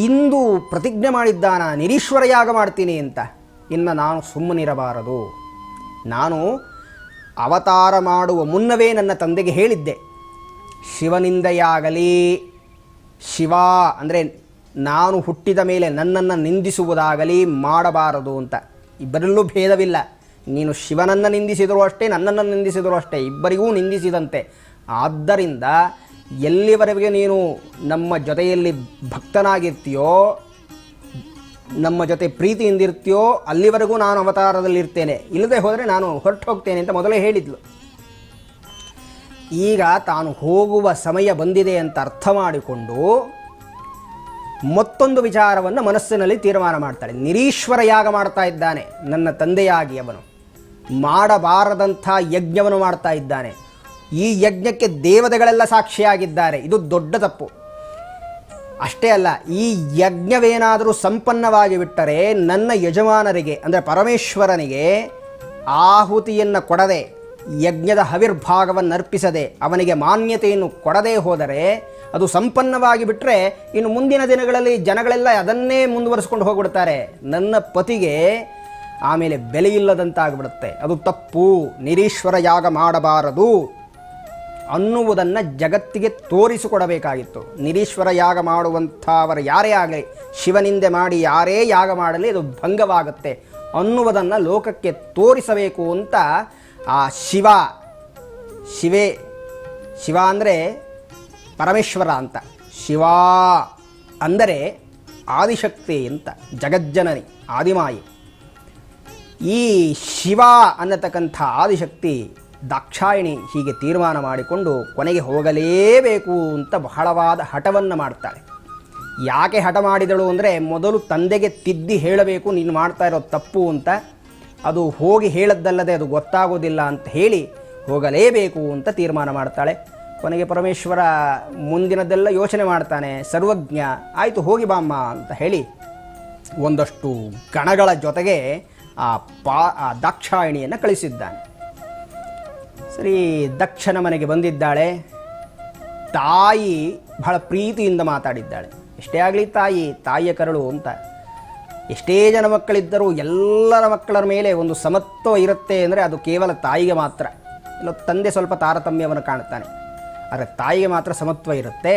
ಇಂದು ಪ್ರತಿಜ್ಞೆ ಮಾಡಿದ್ದಾನ ನಿರೀಶ್ವರ ಯಾಗ ಮಾಡ್ತೀನಿ ಅಂತ. ಇನ್ನು ನಾನು ಸುಮ್ಮನಿರಬಾರದು. ನಾನು ಅವತಾರ ಮಾಡುವ ಮುನ್ನವೇ ನನ್ನ ತಂದೆಗೆ ಹೇಳಿದ್ದೆ, ಶಿವನಿಂದೆಯಾಗಲಿ, ಶಿವ ಅಂದರೆ ನಾನು ಹುಟ್ಟಿದ ಮೇಲೆ ನನ್ನನ್ನು ನಿಂದಿಸುವುದಾಗಲಿ ಮಾಡಬಾರದು ಅಂತ. ಇಬ್ಬರಲ್ಲೂ ಭೇದವಿಲ್ಲ. ನೀನು ಶಿವನನ್ನು ನಿಂದಿಸಿದರೂ ಅಷ್ಟೇ, ನನ್ನನ್ನು ನಿಂದಿಸಿದರೂ ಅಷ್ಟೇ, ಇಬ್ಬರಿಗೂ ನಿಂದಿಸಿದಂತೆ. ಆದ್ದರಿಂದ ಎಲ್ಲಿವರೆಗೆ ನೀನು ನಮ್ಮ ಜೊತೆಯಲ್ಲಿ ಭಕ್ತನಾಗಿರ್ತೀಯೋ, ನಮ್ಮ ಜೊತೆ ಪ್ರೀತಿಯಿಂದಿರ್ತೀಯೋ, ಅಲ್ಲಿವರೆಗೂ ನಾನು ಅವತಾರದಲ್ಲಿರ್ತೇನೆ, ಇಲ್ಲದೆ ಹೋದರೆ ನಾನು ಹೊರಟು ಹೋಗ್ತೇನೆ ಅಂತ ಮೊದಲೇ ಹೇಳಿದ್ಲು. ಈಗ ತಾನು ಹೋಗುವ ಸಮಯ ಬಂದಿದೆ ಅಂತ ಅರ್ಥ ಮಾಡಿಕೊಂಡು ಮತ್ತೊಂದು ವಿಚಾರವನ್ನು ಮನಸ್ಸಿನಲ್ಲಿ ತೀರ್ಮಾನ ಮಾಡ್ತಾಳೆ. ನಿರೀಶ್ವರ ಯಾಗ ಮಾಡ್ತಾ ಇದ್ದಾನೆ ನನ್ನ ತಂದೆಯಾಗಿ, ಅವನು ಮಾಡಬಾರದಂಥ ಯಜ್ಞವನ್ನು ಮಾಡ್ತಾ ಇದ್ದಾನೆ. ಈ ಯಜ್ಞಕ್ಕೆ ದೇವತೆಗಳೆಲ್ಲ ಸಾಕ್ಷಿಯಾಗಿದ್ದಾರೆ, ಇದು ದೊಡ್ಡ ತಪ್ಪು. ಅಷ್ಟೇ ಅಲ್ಲ, ಈ ಯಜ್ಞವೇನಾದರೂ ಸಂಪನ್ನವಾಗಿ ಬಿಟ್ಟರೆ ನನ್ನ ಯಜಮಾನರಿಗೆ ಅಂದರೆ ಪರಮೇಶ್ವರನಿಗೆ ಆಹುತಿಯನ್ನು ಕೊಡದೆ, ಯಜ್ಞದ ಹವಿರ್ಭಾಗವನ್ನು ಅರ್ಪಿಸದೆ, ಅವನಿಗೆ ಮಾನ್ಯತೆಯನ್ನು ಕೊಡದೇ ಹೋದರೆ, ಅದು ಸಂಪನ್ನವಾಗಿ ಬಿಟ್ಟರೆ ಇನ್ನು ಮುಂದಿನ ದಿನಗಳಲ್ಲಿ ಜನಗಳೆಲ್ಲ ಅದನ್ನೇ ಮುಂದುವರಿಸ್ಕೊಂಡು ಹೋಗ್ಬಿಡ್ತಾರೆ. ನನ್ನ ಪತಿಗೆ ಆಮೇಲೆ ಬೆಲೆ ಇಲ್ಲದಂತಾಗ್ಬಿಡುತ್ತೆ. ಅದು ತಪ್ಪು, ನಿರೀಶ್ವರ ಯಾಗ ಮಾಡಬಾರದು ಅನ್ನುವುದನ್ನು ಜಗತ್ತಿಗೆ ತೋರಿಸಿಕೊಡಬೇಕಾಗಿತ್ತು. ನಿರೀಶ್ವರ ಯಾಗ ಮಾಡುವಂಥವರು ಯಾರೇ ಆಗಲಿ, ಶಿವನಿಂದೆ ಮಾಡಿ ಯಾರೇ ಯಾಗ ಮಾಡಲಿ ಅದು ಭಂಗವಾಗುತ್ತೆ ಅನ್ನುವುದನ್ನು ಲೋಕಕ್ಕೆ ತೋರಿಸಬೇಕು ಅಂತ ಆ ಶಿವ ಅಂದರೆ ಪರಮೇಶ್ವರ ಅಂತ, ಶಿವ ಅಂದರೆ ಆದಿಶಕ್ತಿ ಅಂತ, ಜಗಜ್ಜನನಿ ಆದಿಮಾಯಿ. ಈ ಶಿವ ಅನ್ನತಕ್ಕಂಥ ಆದಿಶಕ್ತಿ ದಾಕ್ಷಾಯಿಣಿ ಹೀಗೆ ತೀರ್ಮಾನ ಮಾಡಿಕೊಂಡು ಕೊನೆಗೆ ಹೋಗಲೇಬೇಕು ಅಂತ ಬಹಳವಾದ ಹಠವನ್ನು ಮಾಡ್ತಾಳೆ. ಯಾಕೆ ಹಠ ಮಾಡಿದಳು ಅಂದರೆ, ಮೊದಲು ತಂದೆಗೆ ತಿದ್ದಿ ಹೇಳಬೇಕು ನೀನು ಮಾಡ್ತಾ ಇರೋದು ತಪ್ಪು ಅಂತ. ಅದು ಹೋಗಿ ಹೇಳದ್ದಲ್ಲದೆ ಅದು ಗೊತ್ತಾಗೋದಿಲ್ಲ ಅಂತ ಹೇಳಿ ಹೋಗಲೇಬೇಕು ಅಂತ ತೀರ್ಮಾನ ಮಾಡ್ತಾಳೆ. ಕೊನೆಗೆ ಪರಮೇಶ್ವರ ಮುಂದಿನದೆಲ್ಲ ಯೋಚನೆ ಮಾಡ್ತಾನೆ, ಸರ್ವಜ್ಞ, ಆಯಿತು ಹೋಗಿ ಬಾಮ್ಮ ಅಂತ ಹೇಳಿ ಒಂದಷ್ಟು ಗಣಗಳ ಜೊತೆಗೆ ಆ ದಾಕ್ಷಾಯಿಣಿಯನ್ನು ಕಳಿಸಿದ್ದಾನೆ. ಸರಿ, ದಕ್ಷನ ಮನೆಗೆ ಬಂದಿದ್ದಾಳೆ. ತಾಯಿ ಬಹಳ ಪ್ರೀತಿಯಿಂದ ಮಾತಾಡಿದ್ದಾಳೆ. ಎಷ್ಟೇ ಆಗಲಿ ತಾಯಿಯ ಕರಳು ಅಂತ. ಎಷ್ಟೇ ಜನ ಮಕ್ಕಳಿದ್ದರೂ ಎಲ್ಲರ ಮಕ್ಕಳ ಮೇಲೆ ಒಂದು ಸಮತ್ವ ಇರುತ್ತೆ ಅಂದರೆ ಅದು ಕೇವಲ ತಾಯಿಗೆ ಮಾತ್ರ. ಇಲ್ಲ ತಂದೆ ಸ್ವಲ್ಪ ತಾರತಮ್ಯವನ್ನು ಕಾಣ್ತಾನೆ, ಆದರೆ ತಾಯಿಗೆ ಮಾತ್ರ ಸಮತ್ವ ಇರುತ್ತೆ.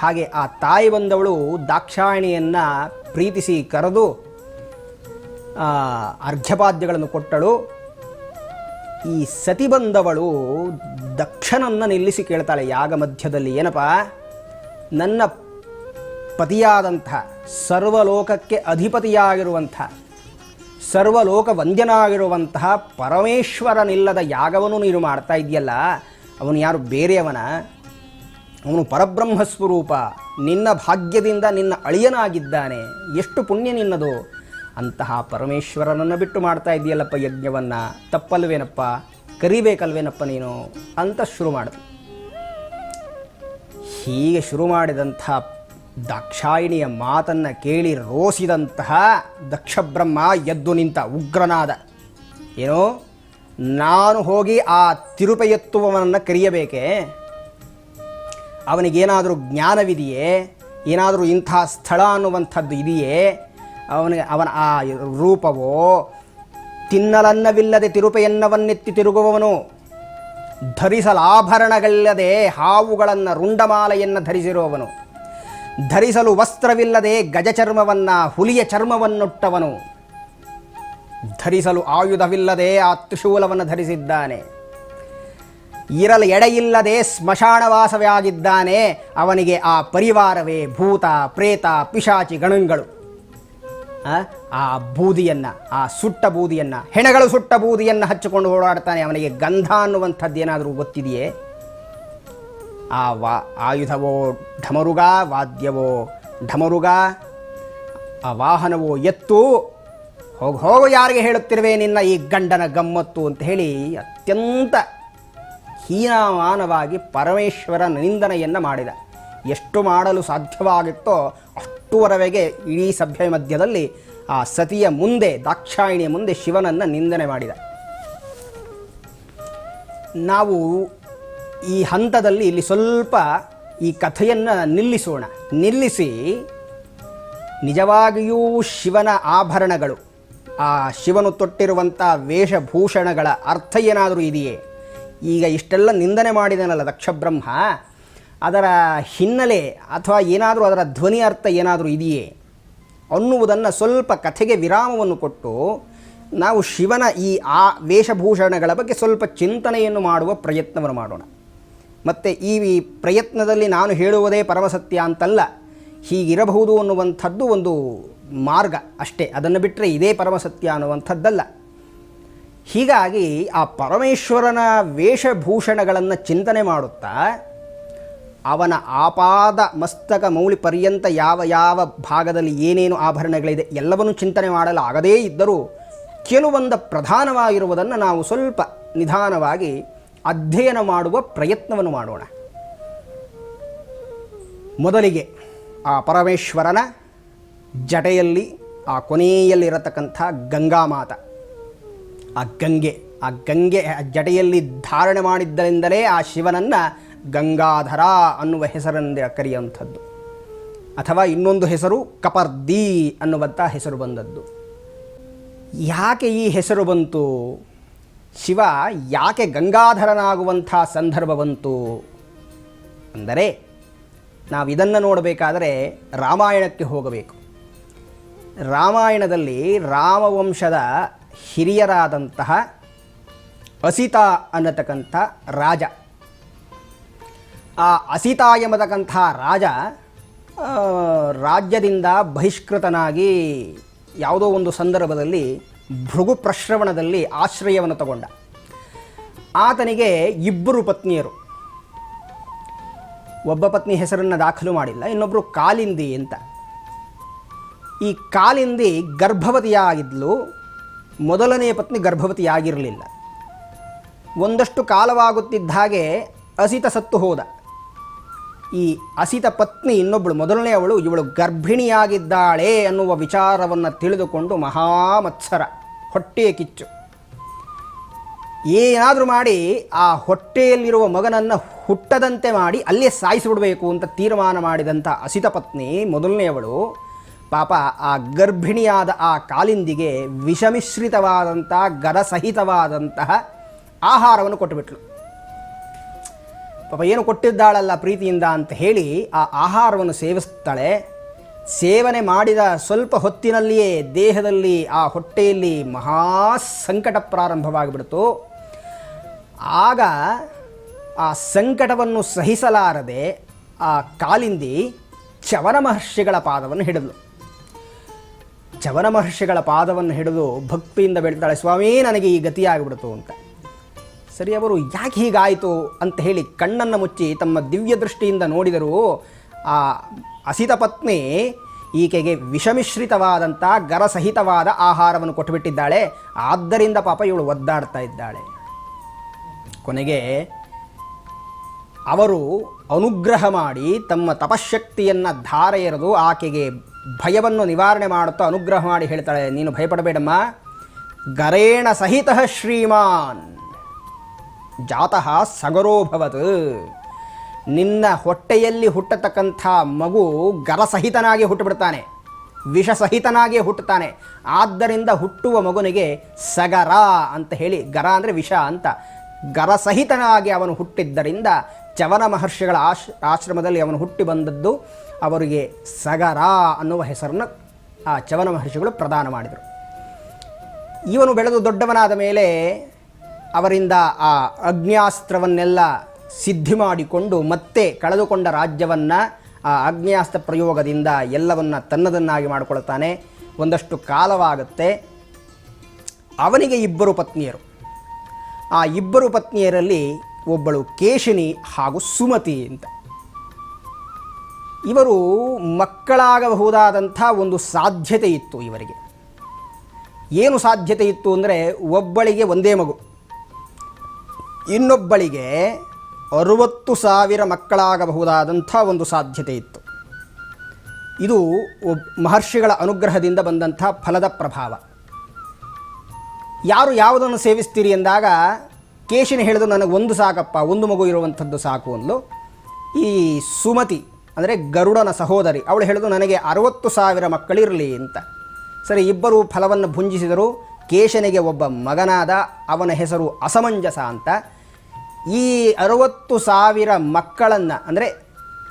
ಹಾಗೆ ಆ ತಾಯಿ ಬಂದವಳು ದಾಕ್ಷಾಯಿಣಿಯನ್ನು ಪ್ರೀತಿಸಿ ಕರೆದು ಅರ್ಘ್ಯಪಾದ್ಯಗಳನ್ನು ಕೊಟ್ಟಳು. ಈ ಸತಿ ಬಂದವಳು ದಕ್ಷನನ್ನು ನಿಲ್ಲಿಸಿ ಕೇಳ್ತಾಳೆ ಯಾಗ ಮಧ್ಯದಲ್ಲಿ, ಏನಪ್ಪ, ನನ್ನ ಪತಿಯಾದಂಥ ಸರ್ವಲೋಕಕ್ಕೆ ಅಧಿಪತಿಯಾಗಿರುವಂಥ ಸರ್ವಲೋಕ ವಂದ್ಯನಾಗಿರುವಂತಹ ಪರಮೇಶ್ವರನಿಲ್ಲದ ಯಾಗವನ್ನು ನೀನು ಮಾಡ್ತಾ ಇದೆಯಲ್ಲ, ಅವನು ಯಾರು ಬೇರೆಯವನ? ಅವನು ಪರಬ್ರಹ್ಮ ಸ್ವರೂಪ, ನಿನ್ನ ಭಾಗ್ಯದಿಂದ ನಿನ್ನ ಅಳಿಯನಾಗಿದ್ದಾನೆ, ಎಷ್ಟು ಪುಣ್ಯ ನಿನ್ನದು. ಅಂತಹ ಪರಮೇಶ್ವರನನ್ನು ಬಿಟ್ಟು ಮಾಡ್ತಾ ಇದೆಯಲ್ಲಪ್ಪ ಯಜ್ಞವನ್ನು, ತಪ್ಪಲ್ವೇನಪ್ಪ, ಕರಿಬೇಕಲ್ವೇನಪ್ಪ ನೀನು ಅಂತ ಶುರು ಮಾಡಿದ. ಹೀಗೆ ಶುರು ಮಾಡಿದಂಥ ದಾಕ್ಷಾಯಿಣಿಯ ಮಾತನ್ನು ಕೇಳಿ ರೋಸಿದಂತಹ ದಕ್ಷಬ್ರಹ್ಮ ಎದ್ದು ನಿಂತ ಉಗ್ರನಾದ. ಏನೋ, ನಾನು ಹೋಗಿ ಆ ತಿರುಪೆ ಎತ್ತುವವನನ್ನು ಕರೆಯಬೇಕೆ? ಅವನಿಗೇನಾದರೂ ಜ್ಞಾನವಿದೆಯೇ? ಏನಾದರೂ ಇಂಥ ಸ್ಥಳ ಅನ್ನುವಂಥದ್ದು ಇದೆಯೇ? ಅವನ ಆ ರೂಪವೋ? ತಿನ್ನಲನ್ನವಿಲ್ಲದೆ ತಿರುಪೆಯನ್ನವನ್ನೆತ್ತಿ ತಿರುಗುವವನು, ಧರಿಸಲಾಭರಣಗಳಿಲ್ಲದೆ ಹಾವುಗಳನ್ನು ರುಂಡಮಾಲೆಯನ್ನು ಧರಿಸಿರುವವನು, ಧರಿಸಲು ವಸ್ತ್ರವಿಲ್ಲದೆ ಗಜಚರ್ಮವನ್ನು ಹುಲಿಯ ಚರ್ಮವನ್ನುಟ್ಟವನು, ಧರಿಸಲು ಆಯುಧವಿಲ್ಲದೆ ಆ ತ್ರಿಶೂಲವನ್ನು ಧರಿಸಿದ್ದಾನೆ, ಇರಲು ಎಡೆಯಿಲ್ಲದೆ ಸ್ಮಶಾನವಾಸವೇ ಆಗಿದ್ದಾನೆ. ಅವನಿಗೆ ಆ ಪರಿವಾರವೇ ಭೂತ ಪ್ರೇತ ಪಿಶಾಚಿ ಗಣಗಳು. ಆ ಬೂದಿಯನ್ನು, ಆ ಸುಟ್ಟ ಬೂದಿಯನ್ನು, ಹೆಣಗಳು ಸುಟ್ಟ ಬೂದಿಯನ್ನು ಹಚ್ಚಿಕೊಂಡು ಓಡಾಡ್ತಾನೆ. ಅವನಿಗೆ ಗಂಧ ಅನ್ನುವಂಥದ್ದು ಏನಾದರೂ ಗೊತ್ತಿದೆಯೇ? ಆ ಆಯುಧವೋ ಢಮರುಗ, ವಾದ್ಯವೋ ಢಮರುಗ, ಆ ವಾಹನವೋ ಎತ್ತು. ಹೋಗು ಯಾರಿಗೆ ಹೇಳುತ್ತಿರುವೆ ನಿನ್ನ ಈ ಗಂಡನ ಗಮ್ಮತ್ತು ಅಂತ ಹೇಳಿ ಅತ್ಯಂತ ಹೀನಮಾನವಾಗಿ ಪರಮೇಶ್ವರ ನಿಂದನೆಯನ್ನು ಮಾಡಿದ. ಎಷ್ಟು ಮಾಡಲು ಸಾಧ್ಯವಾಗಿತ್ತೋ ಅಷ್ಟುವರೆಗೆ ಇಡೀ ಸಭೆಯ ಮಧ್ಯದಲ್ಲಿ ಆ ಸತಿಯ ಮುಂದೆ, ದಾಕ್ಷಾಯಿಣಿಯ ಮುಂದೆ ಶಿವನನ್ನು ನಿಂದನೆ ಮಾಡಿದ. ನಾವು ಈ ಹಂತದಲ್ಲಿ ಇಲ್ಲಿ ಸ್ವಲ್ಪ ಈ ಕಥೆಯನ್ನು ನಿಲ್ಲಿಸಿ ನಿಜವಾಗಿಯೂ ಶಿವನ ಆಭರಣಗಳು, ಆ ಶಿವನು ತೊಟ್ಟಿರುವಂಥ ವೇಷಭೂಷಣಗಳ ಅರ್ಥ ಏನಾದರೂ ಇದೆಯೇ? ಈಗ ಇಷ್ಟೆಲ್ಲ ನಿಂದನೆ ಮಾಡಿದನಲ್ಲ ದಕ್ಷಬ್ರಹ್ಮ, ಅದರ ಹಿನ್ನೆಲೆ ಅಥವಾ ಏನಾದರೂ ಅದರ ಧ್ವನಿ ಅರ್ಥ ಏನಾದರೂ ಇದೆಯೇ ಅನ್ನುವುದನ್ನು ಸ್ವಲ್ಪ ಕಥೆಗೆ ವಿರಾಮವನ್ನು ಕೊಟ್ಟು ನಾವು ಶಿವನ ಈ ವೇಷಭೂಷಣಗಳ ಬಗ್ಗೆ ಸ್ವಲ್ಪ ಚಿಂತನೆಯನ್ನು ಮಾಡುವ ಪ್ರಯತ್ನವನ್ನು ಮಾಡೋಣ. ಮತ್ತು ಈ ಪ್ರಯತ್ನದಲ್ಲಿ ನಾನು ಹೇಳುವುದೇ ಪರಮಸತ್ಯ ಅಂತಲ್ಲ, ಹೀಗಿರಬಹುದು ಅನ್ನುವಂಥದ್ದು ಒಂದು ಮಾರ್ಗ ಅಷ್ಟೇ, ಅದನ್ನು ಬಿಟ್ಟರೆ ಇದೇ ಪರಮಸತ್ಯ ಅನ್ನುವಂಥದ್ದಲ್ಲ. ಹೀಗಾಗಿ ಆ ಪರಮೇಶ್ವರನ ವೇಷಭೂಷಣಗಳನ್ನು ಚಿಂತನೆ ಮಾಡುತ್ತಾ ಅವನ ಆಪಾದ ಮಸ್ತಕ ಮೌಳಿ ಪರ್ಯಂತ ಯಾವ ಯಾವ ಭಾಗದಲ್ಲಿ ಏನೇನು ಆಭರಣಗಳಿದೆ ಎಲ್ಲವನ್ನೂ ಚಿಂತನೆ ಮಾಡಲು ಆಗದೇ ಇದ್ದರೂ ಕೆಲವೊಂದು ಪ್ರಧಾನವಾಗಿರುವುದನ್ನು ನಾವು ಸ್ವಲ್ಪ ನಿಧಾನವಾಗಿ ಅಧ್ಯಯನ ಮಾಡುವ ಪ್ರಯತ್ನವನ್ನು ಮಾಡೋಣ. ಮೊದಲಿಗೆ ಆ ಪರಮೇಶ್ವರನ ಜಟೆಯಲ್ಲಿ ಆ ಕೊನೆಯಲ್ಲಿರತಕ್ಕಂಥ ಗಂಗಾಮಾತ, ಆ ಗಂಗೆ ಜಟೆಯಲ್ಲಿ ಧಾರಣೆ ಮಾಡಿದ್ದರಿಂದಲೇ ಆ ಶಿವನನ್ನು ಗಂಗಾಧರ ಅನ್ನುವ ಹೆಸರಿಂದ ಕರೆಯುವಂಥದ್ದು. ಅಥವಾ ಇನ್ನೊಂದು ಹೆಸರು ಕಪರ್ದಿ ಅನ್ನುವಂಥ ಹೆಸರು ಬಂದದ್ದು. ಯಾಕೆ ಈ ಹೆಸರು ಬಂತು? ಶಿವ ಯಾಕೆ ಗಂಗಾಧರನಾಗುವಂಥ ಸಂದರ್ಭ ಬಂತು ಅಂದರೆ, ನಾವು ಇದನ್ನು ನೋಡಬೇಕಾದರೆ ರಾಮಾಯಣಕ್ಕೆ ಹೋಗಬೇಕು. ರಾಮಾಯಣದಲ್ಲಿ ರಾಮವಂಶದ ಹಿರಿಯರಾದಂತಹ ಅಸಿತ ಅನ್ನತಕ್ಕಂಥ ರಾಜ, ಆ ಅಸಿತ ಎಂಬತಕ್ಕಂಥ ರಾಜ ರಾಜ್ಯದಿಂದ ಬಹಿಷ್ಕೃತನಾಗಿ ಯಾವುದೋ ಒಂದು ಸಂದರ್ಭದಲ್ಲಿ ಭೃಗು ಪ್ರಶ್ರವಣದಲ್ಲಿ ಆಶ್ರಯವನ್ನು ತಗೊಂಡ. ಆತನಿಗೆ ಇಬ್ಬರು ಪತ್ನಿಯರು. ಒಬ್ಬ ಪತ್ನಿ ಹೆಸರನ್ನು ದಾಖಲು ಮಾಡಿಲ್ಲ, ಇನ್ನೊಬ್ಬರು ಕಾಲಿಂದಿ ಅಂತ. ಈ ಕಾಲಿಂದಿ ಗರ್ಭವತಿಯಾಗಿದ್ಲು, ಮೊದಲನೆಯ ಪತ್ನಿ ಗರ್ಭವತಿಯಾಗಿರಲಿಲ್ಲ. ಒಂದಷ್ಟು ಕಾಲವಾಗುತ್ತಿದ್ದ ಹಾಗೆ ಅಸಿತ ಸತ್ತು ಹೋದ. ಈ ಅಸಿತ ಪತ್ನಿ ಇನ್ನೊಬ್ಬಳು ಮೊದಲನೆಯವಳು ಇವಳು ಗರ್ಭಿಣಿಯಾಗಿದ್ದಾಳೆ ಅನ್ನುವ ವಿಚಾರವನ್ನು ತಿಳಿದುಕೊಂಡು ಮಹಾಮತ್ಸರ, ಹೊಟ್ಟೆಯ ಕಿಚ್ಚು, ಏನಾದರೂ ಮಾಡಿ ಆ ಹೊಟ್ಟೆಯಲ್ಲಿರುವ ಮಗನನ್ನು ಹುಟ್ಟದಂತೆ ಮಾಡಿ ಅಲ್ಲೇ ಸಾಯಿಸಿಬಿಡಬೇಕು ಅಂತ ತೀರ್ಮಾನ ಮಾಡಿದಂಥ ಅಸಿತ ಪತ್ನಿ ಮೊದಲನೆಯವಳು ಪಾಪ ಆ ಗರ್ಭಿಣಿಯಾದ ಆ ಕಾಲಿಂದಿಗೆ ವಿಷಮಿಶ್ರಿತವಾದಂಥ ಗರಸಹಿತವಾದಂತಹ ಆಹಾರವನ್ನು ಕೊಟ್ಟುಬಿಟ್ಲು. ಪಾಪ ಏನು ಕೊಟ್ಟಿದ್ದಾಳಲ್ಲ ಪ್ರೀತಿಯಿಂದ ಅಂತ ಹೇಳಿ ಆ ಆಹಾರವನ್ನು ಸೇವಿಸ್ತಾಳೆ. ಸೇವನೆ ಮಾಡಿದ ಸ್ವಲ್ಪ ಹೊತ್ತಿನಲ್ಲಿಯೇ ದೇಹದಲ್ಲಿ ಆ ಹೊಟ್ಟೆಯಲ್ಲಿ ಮಹಾ ಸಂಕಟ ಪ್ರಾರಂಭವಾಗಿಬಿಡ್ತು. ಆಗ ಆ ಸಂಕಟವನ್ನು ಸಹಿಸಲಾರದೆ ಆ ಕಾಲಿಂದಿ ಚವನ ಮಹರ್ಷಿಗಳ ಪಾದವನ್ನು ಹಿಡಿದ್ಲು. ಚವನ ಮಹರ್ಷಿಗಳ ಪಾದವನ್ನು ಹಿಡಿದು ಭಕ್ತಿಯಿಂದ ಬೆಳ್ತಾಳೆ, ಸ್ವಾಮಿ ನನಗೆ ಈ ಗತಿಯಾಗಿಬಿಡ್ತು ಅಂತ. ಸರಿ, ಅವರು ಯಾಕೆ ಹೀಗಾಯಿತು ಅಂತ ಹೇಳಿ ಕಣ್ಣನ್ನು ಮುಚ್ಚಿ ತಮ್ಮ ದಿವ್ಯ ದೃಷ್ಟಿಯಿಂದ ನೋಡಿದರೂ ಆ ಅಸಿತ ಪತ್ನಿ ಈಕೆಗೆ ವಿಷಮಿಶ್ರಿತವಾದಂಥ ಗರಸಹಿತವಾದ ಆಹಾರವನ್ನು ಕೊಟ್ಟುಬಿಟ್ಟಿದ್ದಾಳೆ. ಆದ್ದರಿಂದ ಪಾಪ ಇವಳು ಒದ್ದಾಡ್ತಾ ಇದ್ದಾಳೆ. ಕೊನೆಗೆ ಅವರು ಅನುಗ್ರಹ ಮಾಡಿ ತಮ್ಮ ತಪಶಕ್ತಿಯನ್ನು ಧಾರೆ ಎರೆದು ಆಕೆಗೆ ಭಯವನ್ನು ನಿವಾರಣೆ ಮಾಡುತ್ತಾ ಅನುಗ್ರಹ ಮಾಡಿ ಹೇಳ್ತಾಳೆ, ನೀನು ಭಯಪಡಬೇಡಮ್ಮ, ಗರೇಣ ಸಹಿತ ಶ್ರೀಮಾನ್ ಜಾತಃ ಸಗರೋಭವತ್. ನಿನ್ನ ಹೊಟ್ಟೆಯಲ್ಲಿ ಹುಟ್ಟತಕ್ಕಂಥ ಮಗು ಗರಸಹಿತನಾಗಿ ಹುಟ್ಟುಬಿಡ್ತಾನೆ, ವಿಷಸಹಿತನಾಗಿ ಹುಟ್ಟುತ್ತಾನೆ. ಆದ್ದರಿಂದ ಹುಟ್ಟುವ ಮಗುನಿಗೆ ಸಗರ ಅಂತ ಹೇಳಿ, ಗರ ಅಂದರೆ ವಿಷ ಅಂತ, ಗರಸಹಿತನಾಗಿ ಅವನು ಹುಟ್ಟಿದ್ದರಿಂದ ಚವನ ಮಹರ್ಷಿಗಳ ಆಶ್ರಮದಲ್ಲಿ ಅವನು ಹುಟ್ಟಿ ಬಂದದ್ದು. ಅವರಿಗೆ ಸಗರ ಅನ್ನುವ ಹೆಸರನ್ನು ಆ ಚವನ ಮಹರ್ಷಿಗಳು ಪ್ರದಾನ ಮಾಡಿದರು. ಇವನು ಬೆಳೆದು ದೊಡ್ಡವನಾದ ಮೇಲೆ ಅವರಿಂದ ಆ ಅಗ್ನ್ಯಾಸ್ತ್ರವನ್ನೆಲ್ಲ ಸಿದ್ಧಿ ಮಾಡಿಕೊಂಡು ಮತ್ತೆ ಕಳೆದುಕೊಂಡ ರಾಜ್ಯವನ್ನು ಆ ಅಗ್ನ್ಯಾಸ್ತ್ರ ಪ್ರಯೋಗದಿಂದ ಎಲ್ಲವನ್ನ ತನ್ನದನ್ನಾಗಿ ಮಾಡಿಕೊಳ್ತಾನೆ. ಒಂದಷ್ಟು ಕಾಲವಾಗುತ್ತೆ. ಅವನಿಗೆ ಇಬ್ಬರು ಪತ್ನಿಯರು. ಆ ಇಬ್ಬರು ಪತ್ನಿಯರಲ್ಲಿ ಒಬ್ಬಳು ಕೇಶಿನಿ ಹಾಗೂ ಸುಮತಿ ಅಂತ. ಇವರು ಮಕ್ಕಳಾಗಬಹುದಾದಂಥ ಒಂದು ಸಾಧ್ಯತೆ ಇತ್ತು ಇವರಿಗೆ. ಏನು ಸಾಧ್ಯತೆ ಇತ್ತು ಅಂದರೆ, ಒಬ್ಬಳಿಗೆ ಒಂದೇ ಮಗು, ಇನ್ನೊಬ್ಬಳಿಗೆ 60,000 ಮಕ್ಕಳಾಗಬಹುದಾದಂಥ ಒಂದು ಸಾಧ್ಯತೆ ಇತ್ತು. ಇದು ಮಹರ್ಷಿಗಳ ಅನುಗ್ರಹದಿಂದ ಬಂದಂಥ ಫಲದ ಪ್ರಭಾವ. ಯಾರು ಯಾವುದನ್ನು ಸೇವಿಸ್ತೀರಿ ಎಂದಾಗ ಕೇಶಿನಿ ಹೇಳಿದು, ನನಗೆ ಒಂದು ಸಾಕಪ್ಪ, ಒಂದು ಮಗು ಇರುವಂಥದ್ದು ಸಾಕು ಅಂದ್ಲು. ಈ ಸುಮತಿ ಅಂದರೆ ಗರುಡನ ಸಹೋದರಿ, ಅವಳು ಹೇಳಿದು, ನನಗೆ 60,000 ಮಕ್ಕಳಿರಲಿ ಅಂತ. ಸರಿ, ಇಬ್ಬರು ಫಲವನ್ನು ಭುಂಜಿಸಿದರು. ಕೇಶನಿಗೆ ಒಬ್ಬ ಮಗನಾದ, ಅವನ ಹೆಸರು ಅಸಮಂಜಸ ಅಂತ. ಈ 60,000 ಮಕ್ಕಳನ್ನು ಅಂದರೆ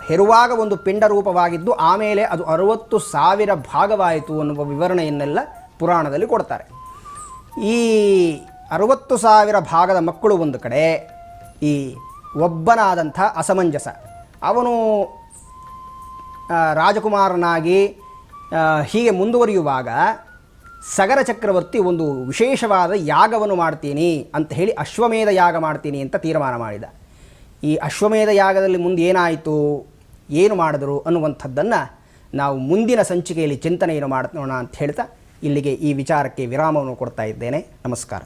ಹೆರುವಾಗ ಒಂದು ಪಿಂಡ ರೂಪವಾಗಿದ್ದು ಆಮೇಲೆ ಅದು 60,000 ಭಾಗವಾಯಿತು ಅನ್ನುವ ವಿವರಣೆಯನ್ನೆಲ್ಲ ಪುರಾಣದಲ್ಲಿ ಕೊಡ್ತಾರೆ. ಈ 60,000 ಭಾಗದ ಮಕ್ಕಳು ಒಂದು ಕಡೆ, ಈ ಒಬ್ಬನಾದಂಥ ಅಸಮಂಜಸ ಅವನು ರಾಜಕುಮಾರನಾಗಿ ಹೀಗೆ ಮುಂದುವರಿಯುವಾಗ ಸಗರ ಚಕ್ರವರ್ತಿ ಒಂದು ವಿಶೇಷವಾದ ಯಾಗವನ್ನು ಮಾಡ್ತೀನಿ ಅಂತ ಹೇಳಿ ಅಶ್ವಮೇಧ ಯಾಗ ಮಾಡ್ತೀನಿ ಅಂತ ತೀರ್ಮಾನ ಮಾಡಿದ. ಈ ಅಶ್ವಮೇಧ ಯಾಗದಲ್ಲಿ ಮುಂದೆ ಏನಾಯಿತು, ಏನು ಮಾಡಿದ್ರು ಅನ್ನುವಂಥದ್ದನ್ನು ನಾವು ಮುಂದಿನ ಸಂಚಿಕೆಯಲ್ಲಿ ಚಿಂತನೆಯನ್ನು ಮಾಡೋಣ ಅಂತ ಹೇಳ್ತಾ ಇಲ್ಲಿಗೆ ಈ ವಿಚಾರಕ್ಕೆ ವಿರಾಮವನ್ನು ಕೊಡ್ತಾ ಇದ್ದೇನೆ. ನಮಸ್ಕಾರ.